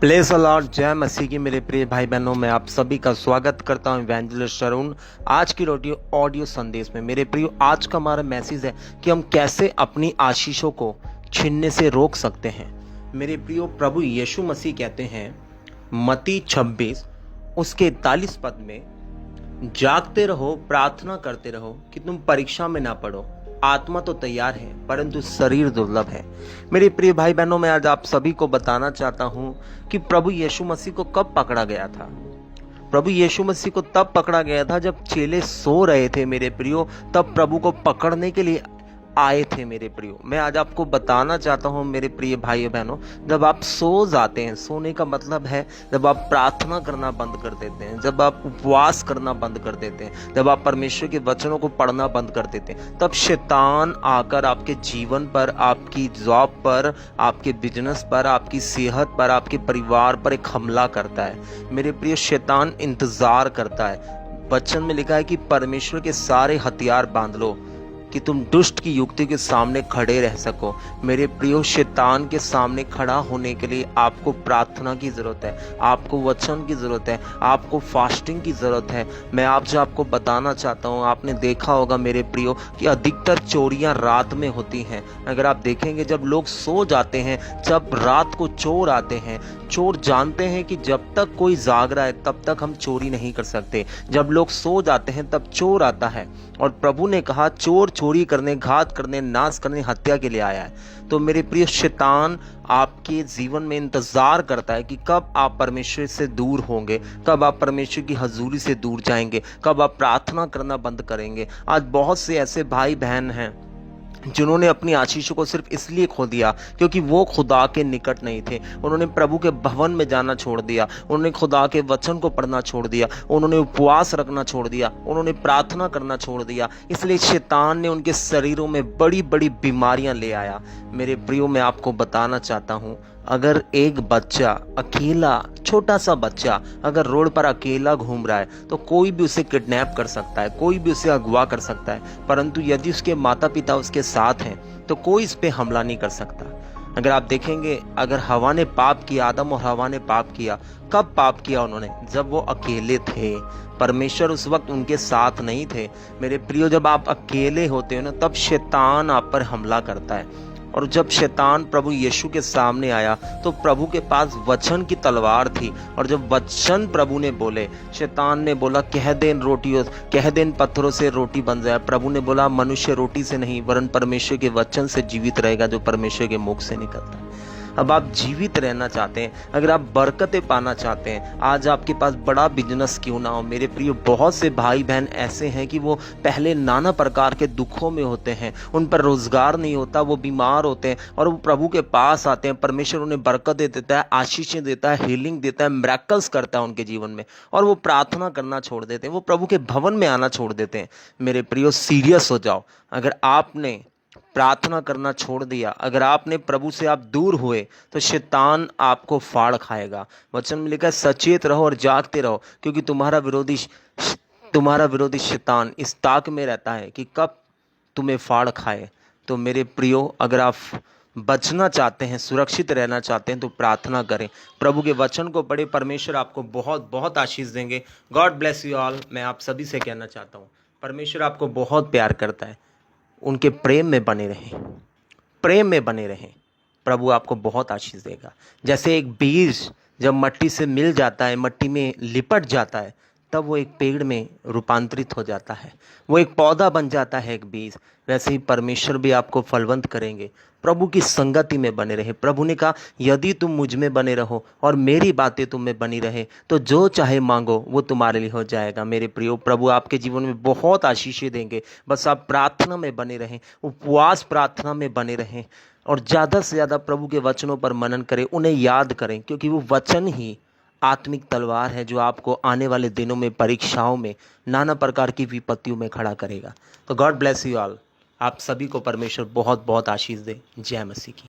Place allot जय मसीह की मेरे प्रिय भाई बहनों, मैं आप सभी का स्वागत करता हूं इवेंजलिस्ट अरुण आज की ऑडियो संदेश में। मेरे प्रियो, आज का हमारा मैसेज है कि हम कैसे अपनी आशीषों को छीनने से रोक सकते हैं। मेरे प्रियो, प्रभु यीशु मसीह कहते हैं मत्ती 26 उसके 41 पद में, जागते रहो, प्रार्थना करते रहो कि तुम परीक्षा में ना पड़ो। आत्मा तो तैयार है परंतु शरीर दुर्लभ है। मेरे प्रिय भाई बहनों, मैं आज आप सभी को बताना चाहता हूं कि प्रभु यीशु मसीह को कब पकड़ा गया था। प्रभु यीशु मसीह को तब पकड़ा गया था जब चेले सो रहे थे। मेरे प्रियो, तब प्रभु को पकड़ने के लिए आए थे। मेरे प्रियो, मैं आज आपको बताना चाहता हूं मेरे प्रिय भाई बहनों, जब आप सो जाते हैं, सोने का मतलब है जब आप प्रार्थना करना बंद कर देते हैं, जब आप उपवास करना बंद कर देते हैं, जब आप परमेश्वर के वचनों को पढ़ना बंद कर देते हैं, तब शैतान आकर आपके जीवन पर, आपकी जॉब पर, आपके बिजनेस पर, आपकी सेहत पर, आपके परिवार पर एक हमला करता है। मेरे प्रिय, शैतान इंतजार करता है। वचन में लिखा है कि परमेश्वर के सारे हथियार बांध लो कि तुम दुष्ट की युक्ति के सामने खड़े रह सको। मेरे प्रियो, शैतान के सामने खड़ा होने के लिए आपको प्रार्थना की जरूरत है, आपको वचन की जरूरत है, आपको फास्टिंग की जरूरत है। मैं आपको बताना चाहता हूँ, आपने देखा होगा मेरे प्रियो कि अधिकतर चोरियां रात में होती हैं। अगर आप देखेंगे, जब लोग सो जाते हैं, जब रात को चोर आते हैं, चोर जानते हैं कि जब तक कोई जाग रहा है तब तक हम चोरी नहीं कर सकते। जब लोग सो जाते हैं तब चोर आता है। और प्रभु ने कहा, चोर चोरी करने, घात करने, नाश करने, हत्या के लिए आया है। तो मेरे प्रिय, शैतान आपके जीवन में इंतजार करता है कि कब आप परमेश्वर से दूर होंगे, कब आप परमेश्वर की हजूरी से दूर जाएंगे, कब आप प्रार्थना करना बंद करेंगे। आज बहुत से ऐसे भाई बहन हैं जिन्होंने अपनी आशीषों को सिर्फ इसलिए खो दिया क्योंकि वो खुदा के निकट नहीं थे। उन्होंने प्रभु के भवन में जाना छोड़ दिया, उन्होंने खुदा के वचन को पढ़ना छोड़ दिया, उन्होंने उपवास रखना छोड़ दिया, उन्होंने प्रार्थना करना छोड़ दिया। इसलिए शैतान ने उनके शरीरों में बड़ी बड़ी बीमारियां ले आया। मेरे प्रियो, मैं आपको बताना चाहता हूं, अगर एक बच्चा अकेला, छोटा सा बच्चा अगर रोड पर अकेला घूम रहा है तो कोई भी उसे किडनैप कर सकता है, कोई भी उसे अगवा कर सकता है, परंतु यदि उसके माता पिता उसके साथ हैं तो कोई इस पे हमला नहीं कर सकता। अगर आप देखेंगे, अगर हवा ने पाप किया, आदम और हवा ने पाप किया, कब पाप किया उन्होंने? जब वो अकेले थे। परमेश्वर उस वक्त उनके साथ नहीं थे। मेरे प्रियो, जब आप अकेले होते हो ना, तब शैतान आप पर हमला करता है। और जब शैतान प्रभु यीशु के सामने आया तो प्रभु के पास वचन की तलवार थी, और जब वचन प्रभु ने बोले, शैतान ने बोला, कह दे इन पत्थरों से रोटी बन जाए। प्रभु ने बोला, मनुष्य रोटी से नहीं वरन परमेश्वर के वचन से जीवित रहेगा जो परमेश्वर के मुख से निकलता है। अब आप जीवित रहना चाहते हैं, अगर आप बरकतें पाना चाहते हैं, आज आपके पास बड़ा बिजनेस क्यों ना हो। मेरे प्रिय, बहुत से भाई बहन ऐसे हैं कि वो पहले नाना प्रकार के दुखों में होते हैं, उन पर रोजगार नहीं होता, वो बीमार होते हैं और वो प्रभु के पास आते हैं। परमेश्वर उन्हें बरकतें देता है, आशीषें देता है, हीलिंग देता है, मिरेकल्स करता है उनके जीवन में, और वो प्रार्थना करना छोड़ देते हैं, वो प्रभु के भवन में आना छोड़ देते हैं। मेरे प्रियो, सीरियस हो जाओ। अगर आपने प्रार्थना करना छोड़ दिया, अगर आपने प्रभु से आप दूर हुए, तो शैतान आपको फाड़ खाएगा। वचन में लिखा है, सचेत रहो और जागते रहो क्योंकि तुम्हारा विरोधी शैतान इस ताक में रहता है कि कब तुम्हें फाड़ खाए। तो मेरे प्रियो, अगर आप बचना चाहते हैं, सुरक्षित रहना चाहते हैं, तो प्रार्थना करें, प्रभु के वचन को पढ़े। परमेश्वर आपको बहुत बहुत आशीष देंगे। God bless you all. मैं आप सभी से कहना चाहता हूँ, परमेश्वर आपको बहुत प्यार करता है। उनके प्रेम में बने रहें, प्रेम में बने रहें, प्रभु आपको बहुत आशीष देगा। जैसे एक बीज जब मट्टी से मिल जाता है, मट्टी में लिपट जाता है, तब वो एक पेड़ में रूपांतरित हो जाता है, वो एक पौधा बन जाता है, एक बीज। वैसे ही परमेश्वर भी आपको फलवंत करेंगे। प्रभु की संगति में बने रहे। प्रभु ने कहा, यदि तुम मुझ में बने रहो और मेरी बातें तुम में बनी रहे तो जो चाहे मांगो वो तुम्हारे लिए हो जाएगा। मेरे प्रियो, प्रभु आपके जीवन में बहुत आशीषें देंगे। बस आप प्रार्थना में बने रहें, उपवास प्रार्थना में बने रहें, और ज़्यादा से ज़्यादा प्रभु के वचनों पर मनन करें, उन्हें याद करें, क्योंकि वो वचन ही आत्मिक तलवार है जो आपको आने वाले दिनों में, परीक्षाओं में, नाना प्रकार की विपत्तियों में खड़ा करेगा। तो गॉड ब्लेस यू ऑल। आप सभी को परमेश्वर बहुत बहुत आशीष दे। जय मसीह की।